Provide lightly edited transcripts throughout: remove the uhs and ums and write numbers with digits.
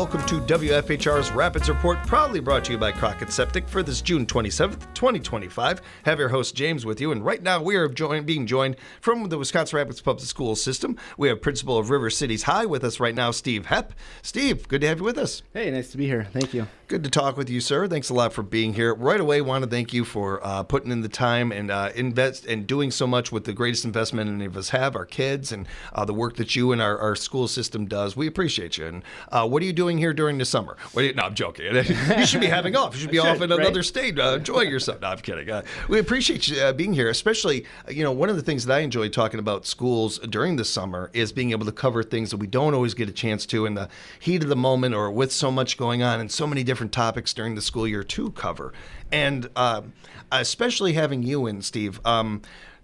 welcome to WFHR's Rapids Report, proudly brought to you by Crockett Septic for this June 27th, 2025. Have your host James with you, and right now we are being joined from the Wisconsin Rapids Public School System. We have Principal of River Cities High with us right now, Steve Hepp. Steve, good to have you with us. Hey, nice to be here. Thank you. Good to talk with you, sir. Thanks a lot for being here. Right away, want to thank you for putting in the time and invest and doing so much with the greatest investment any of us have, our kids, and the work that you and our school system does. We appreciate you. And what are you doing here during the summer? No, I'm joking. You should be having off. You should be off in another state, enjoying yourself. No, I'm kidding. We appreciate you being here, especially, one of the things that I enjoy talking about schools during the summer is being able to cover things that we don't always get a chance to in the heat of the moment or with so much going on and so many different topics during the school year to cover. And especially having you in, Steve,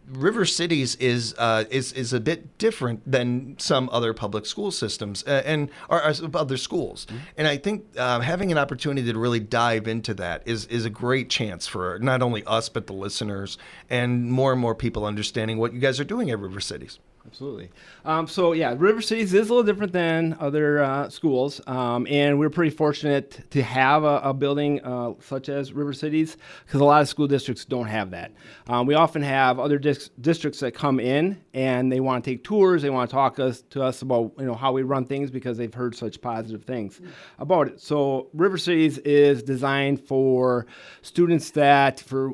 River Cities is a bit different than some other public school systems and other schools. Mm-hmm. And I think having an opportunity to really dive into that is a great chance for not only us, but the listeners and more people understanding what you guys are doing at River Cities. Absolutely. River Cities is a little different than other schools, and we're pretty fortunate to have a building such as River Cities because a lot of school districts don't have that. We often have other districts that come in and they want to take tours, they want to talk to us about how we run things because they've heard such positive things about it. So River Cities is designed for students that for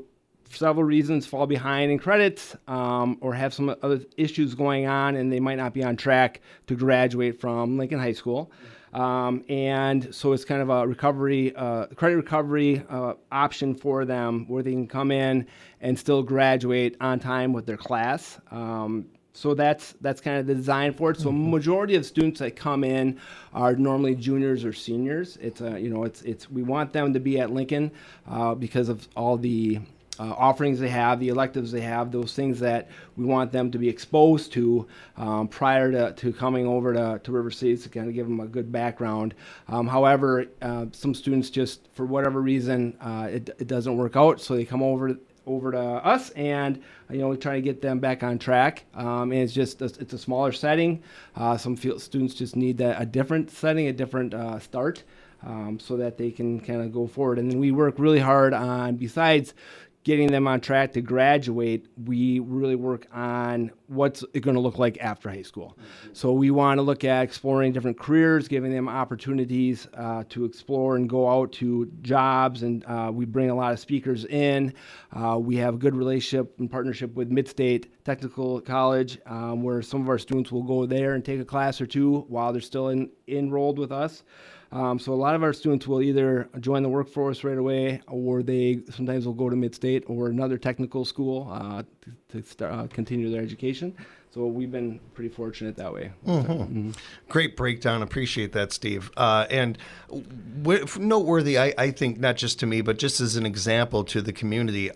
several reasons fall behind in credits or have some other issues going on and they might not be on track to graduate from Lincoln High School. And so it's kind of a credit recovery option for them where they can come in and still graduate on time with their class. So that's kind of the design for it. So majority of students that come in are normally juniors or seniors. We want them to be at Lincoln because of all the offerings they have, the electives they have, those things that we want them to be exposed to prior to coming over to River Cities to kind of give them a good background. However, some students just, for whatever reason, it doesn't work out, so they come over to us and we try to get them back on track. And it's a smaller setting. Some students just need a different setting, a different start so that they can kind of go forward. And then we work really hard on, besides getting them on track to graduate, we really work on what's it going to look like after high school. Mm-hmm. So we want to look at exploring different careers, giving them opportunities to explore and go out to jobs, and we bring a lot of speakers in. We have a good relationship and partnership with Midstate Technical College, where some of our students will go there and take a class or two while they're still enrolled with us. So a lot of our students will either join the workforce right away, or they sometimes will go to Midstate or another technical school to continue their education. So we've been pretty fortunate that way. Mm-hmm. Mm-hmm. Great breakdown. Appreciate that, Steve. And noteworthy, I think, not just to me, but just as an example to the community.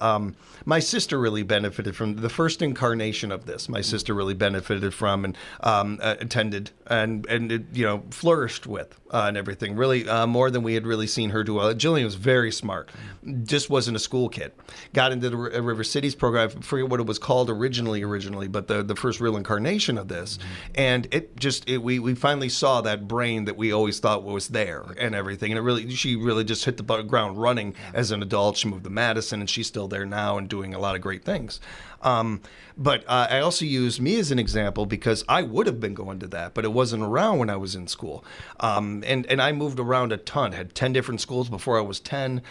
My sister really benefited from the first incarnation of this. My sister really benefited from and attended and flourished with and everything. Really more than we had really seen her do. Jillian was very smart. Just wasn't a school kid. Got into the River Cities program. I forget what it was called originally, but the first real incarnation of this, and we finally saw that brain that we always thought was there and everything, and she really just hit the ground running as an adult. She moved to Madison, and she's still there now and doing a lot of great things. But I also use me as an example because I would have been going to that, but it wasn't around when I was in school. And I moved around a ton, had 10 different schools before I was 10,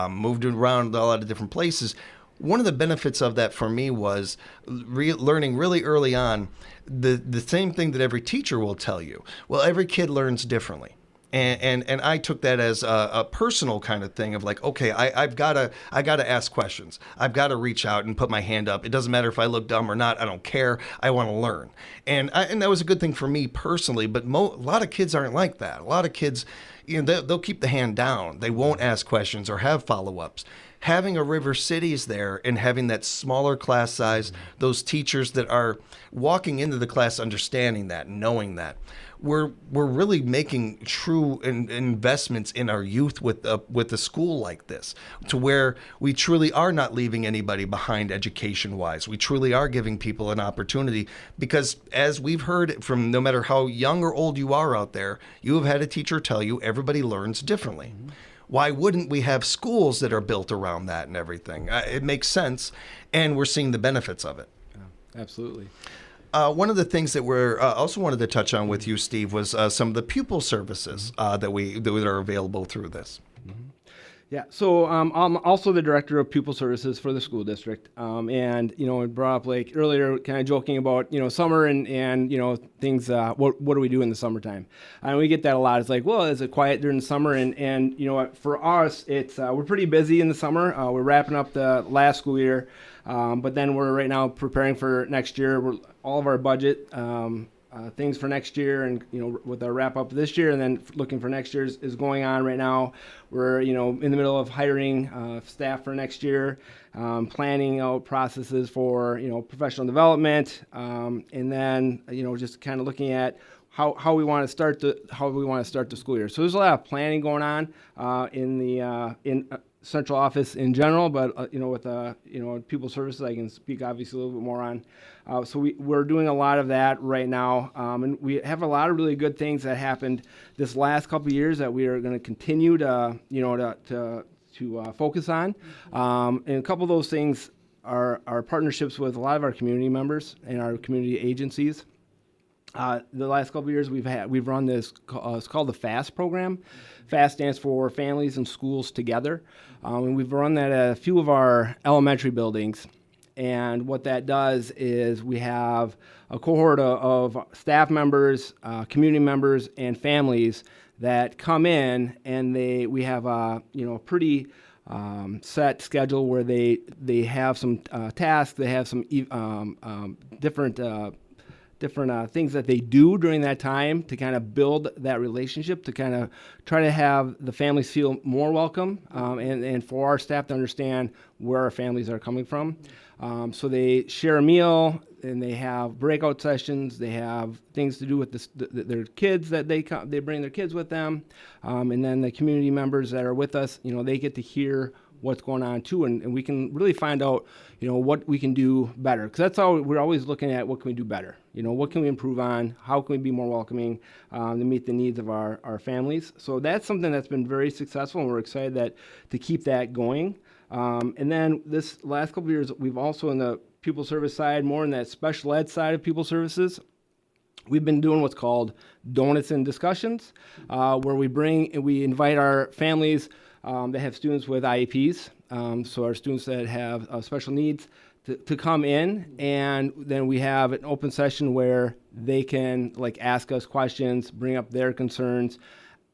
moved around a lot of different places. One of the benefits of that for me was learning really early on the same thing that every teacher will tell you. Well, every kid learns differently. And I took that as a personal kind of thing of like, okay, I gotta ask questions. I've got to reach out and put my hand up. It doesn't matter if I look dumb or not. I don't care. I want to learn. And that was a good thing for me personally. But a lot of kids aren't like that. A lot of kids, they'll keep the hand down. They won't ask questions or have follow-ups. having a River Cities there and having that smaller class size, those teachers that are walking into the class understanding that, knowing that, we're really making true investments in our youth with a school like this, to where we truly are not leaving anybody behind education-wise. We truly are giving people an opportunity, because as we've heard from, no matter how young or old you are out there, you have had a teacher tell you everybody learns differently. Why wouldn't we have schools that are built around that and everything? It makes sense, and we're seeing the benefits of it. Yeah, absolutely. One of the things that we're also wanted to touch on with you, Steve, was some of the pupil services that are available through this. Yeah, so I'm also the director of pupil services for the school district, and I brought up like earlier, kind of joking about summer and things. What do we do in the summertime? And we get that a lot. It's like, well, is it quiet during the summer? And for us, it's we're pretty busy in the summer. We're wrapping up the last school year, but then we're right now preparing for next year. All of our budget. Things for next year, and with our wrap up this year, and then looking for next year is going on right now. We're in the middle of hiring staff for next year, planning out processes for professional development, and then just kind of looking at how we want to start the school year. So there's a lot of planning going on in central office in general, but with pupil services, I can speak obviously a little bit more on. So we're doing a lot of that right now, and we have a lot of really good things that happened this last couple of years that we are going to continue to focus on. And a couple of those things are our partnerships with a lot of our community members and our community agencies. The last couple of years we've run this. It's called the FAST program. FAST stands for Families and Schools Together, and we've run that at a few of our elementary buildings. And what that does is we have a cohort of staff members, community members, and families that come in, and we have a pretty set schedule where they have some tasks, they have some different things that they do during that time to kind of build that relationship, to kind of try to have the families feel more welcome, and for our staff to understand where our families are coming from. So they share a meal, and they have breakout sessions. They have things to do with their kids that they bring their kids with them, and then the community members that are with us, they get to hear what's going on too, and we can really find out, what we can do better, because that's how we're always looking at what can we do better. What can we improve on? How can we be more welcoming to meet the needs of our families? So that's something that's been very successful, and we're excited to keep that going. And then this last couple of years, we've also in the pupil service side, more in that special ed side of pupil services, we've been doing what's called donuts and discussions, where we invite our families that have students with IEPs, so our students that have special needs, to come in, and then we have an open session where they can ask us questions, bring up their concerns,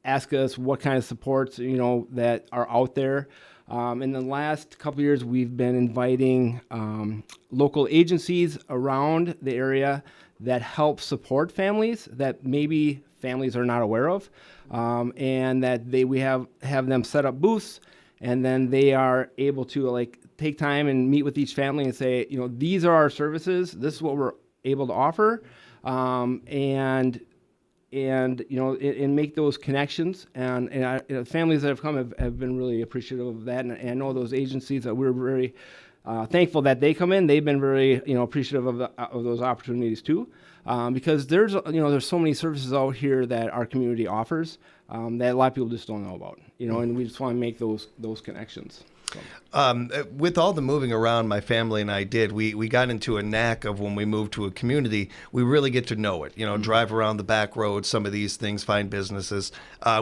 ask us what kind of supports that are out there. In the last couple of years, we've been inviting local agencies around the area that help support families that maybe families are not aware of, and that we have them set up booths, and then they are able to take time and meet with each family and say, these are our services, this is what we're able to offer, and make those connections. And families that have come have been really appreciative of that. And I know those agencies that we're very thankful that they come in. They've been very appreciative of those opportunities too, because there's so many services out here that our community offers that a lot of people just don't know about. And we just want to make those connections. With all the moving around my family and I did, we got into a knack of when we moved to a community, we really get to know it, drive around the back roads, some of these things, find businesses.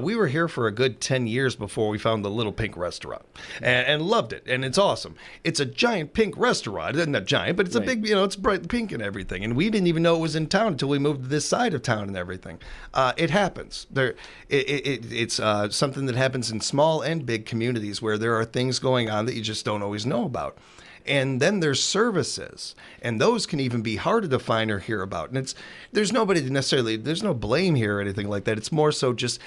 We were here for a good 10 years before we found the Little Pink Restaurant and loved it. And it's awesome. It's a giant pink restaurant. It's not giant, but it's a big, it's bright pink and everything. And we didn't even know it was in town until we moved to this side of town and everything. It happens. It's something that happens in small and big communities where there are things going going on that you just don't always know about. And then there's services, and those can even be harder to find or hear about. And there's nobody necessarily, there's no blame here or anything like that. It's more so just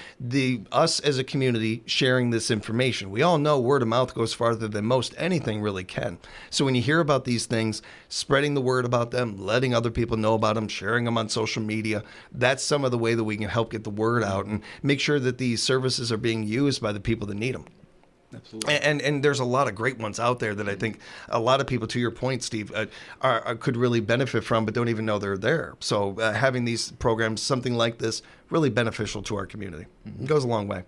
us as a community sharing this information. We all know word of mouth goes farther than most anything really can. So when you hear about these things, spreading the word about them, letting other people know about them, sharing them on social media, that's some of the way that we can help get the word out and make sure that these services are being used by the people that need them. Absolutely. And there's a lot of great ones out there that I think a lot of people, to your point, Steve, could really benefit from, but don't even know they're there. So having these programs, something like this, really beneficial to our community. It goes a long way.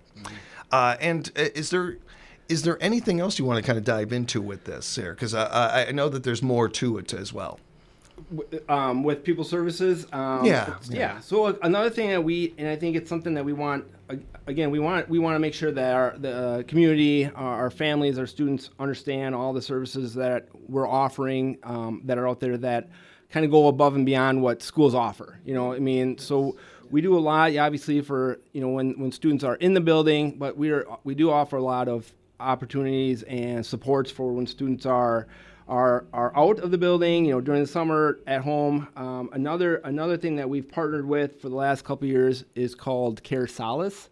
And is there anything else you want to kind of dive into with this here? Because I know that there's more to it as well. With people services, yeah. So another thing that and I think it's something that we want. Again, we want to make sure that the community, our families, our students understand all the services that we're offering that are out there that kind of go above and beyond what schools offer. So we do a lot, obviously, for when students are in the building, but we do offer a lot of opportunities and supports for when students are out of the building, during the summer at home. Another thing that we've partnered with for the last couple of years is called Care Solace.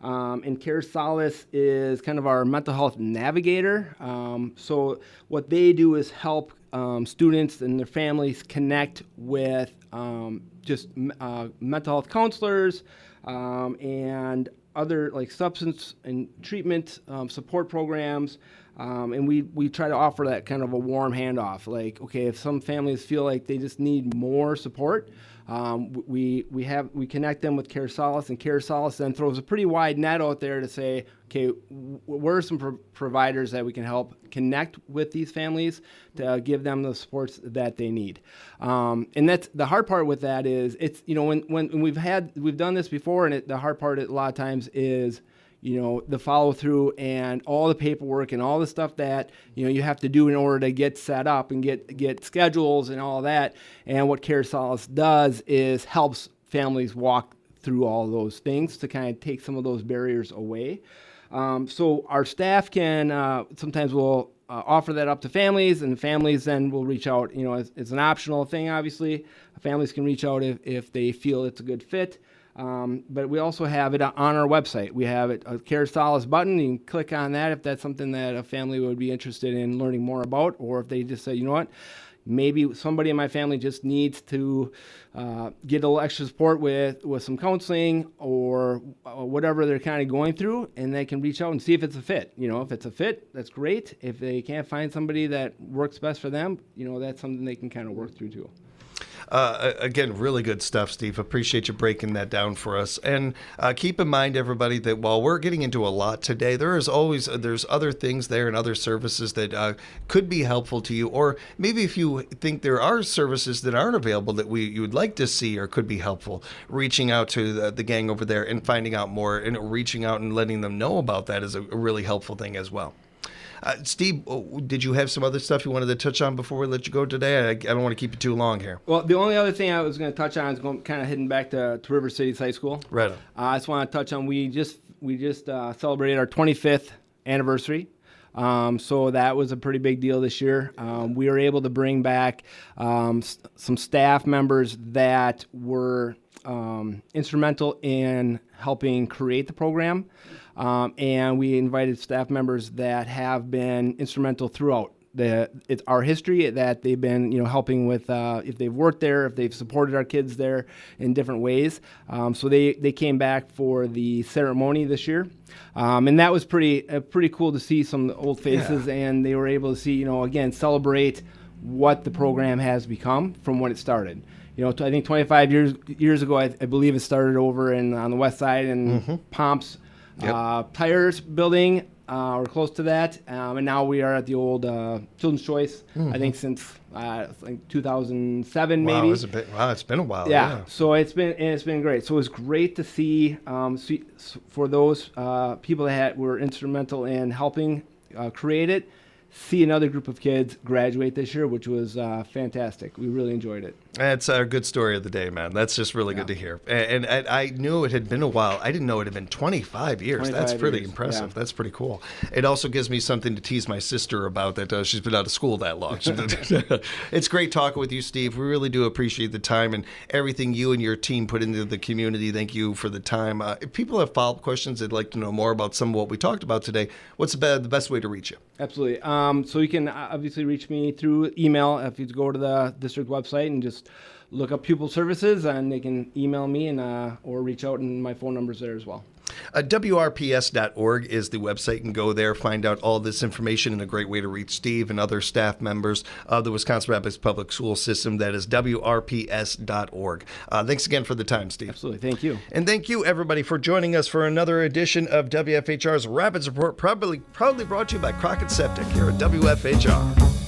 And Care Solace is kind of our mental health navigator. So what they do is help students and their families connect with mental health counselors and other like substance and treatment support programs. And we try to offer that kind of a warm handoff. Like, okay, if some families feel like they just need more support, we connect them with Care Solace, and Care Solace then throws a pretty wide net out there to say, okay, where are some providers that we can help connect with these families to give them the supports that they need. And that's the hard part with that is it's when we've done this before, and the hard part a lot of times is the follow through and all the paperwork and all the stuff that, you have to do in order to get set up and get schedules and all that. And what Care Solace does is helps families walk through all those things to kind of take some of those barriers away. So our staff can, sometimes will offer that up to families, and families then will reach out, it's an optional thing, obviously. Families can reach out if they feel it's a good fit. But we also have it on our website. We have a Care Solace button. You can click on that if that's something that a family would be interested in learning more about, or if they just say, you know what, maybe somebody in my family just needs to get a little extra support with some counseling or whatever they're kind of going through, and they can reach out and see if it's a fit. If it's a fit, that's great. If they can't find somebody that works best for them, that's something they can kind of work through too. Again, really good stuff, Steve. Appreciate you breaking that down for us. And keep in mind, everybody, that while we're getting into a lot today, there's other things there and other services that could be helpful to you. Or maybe if you think there are services that aren't available that you would like to see or could be helpful, reaching out to the gang over there and finding out more, and reaching out and letting them know about that is a really helpful thing as well. Steve, did you have some other stuff you wanted to touch on before we let you go today? I don't want to keep you too long here. Well, the only other thing I was going to touch on is kind of heading back to River Cities High School. Right. I just want to touch on we just celebrated our 25th anniversary. So that was a pretty big deal this year. We were able to bring back some staff members that were instrumental in helping create the program. And we invited staff members that have been instrumental throughout our history, that they've been helping with if they've worked there, if they've supported our kids there in different ways. So they came back for the ceremony this year, and that was pretty cool to see some old faces, and they were able to see again celebrate what the program has become from when it started. I think 25 years ago, I believe it started over on the west side in Pomps. Tires building, or close to that, and now we are at the old Children's Choice. I think since 2007, maybe. It's been a while. Yeah. So it's been great. So it was great to see for those people that were instrumental in helping create it. see another group of kids graduate this year, which was fantastic. We really enjoyed it. That's our good story of the day, man. That's just really good to hear. And I knew it had been a while. I didn't know it had been 25 years. That's pretty impressive. Yeah. That's pretty cool. It also gives me something to tease my sister about, that she's been out of school that long. It's great talking with you, Steve. We really do appreciate the time and everything you and your team put into the community. Thank you for the time. If people have follow-up questions, they'd like to know more about some of what we talked about today, what's the best way to reach you? Absolutely. So you can obviously reach me through email. If you go to the district website and just look up pupil services, and they can email me and or reach out, and my phone number's there as well. WRPS.org is the website. You can go there, find out all this information, and a great way to reach Steve and other staff members of the Wisconsin Rapids Public School System. That is WRPS.org. Thanks again for the time, Steve. Absolutely. Thank you. And thank you, everybody, for joining us for another edition of WFHR's Rapids Report, proudly brought to you by Crockett Septic here at WFHR.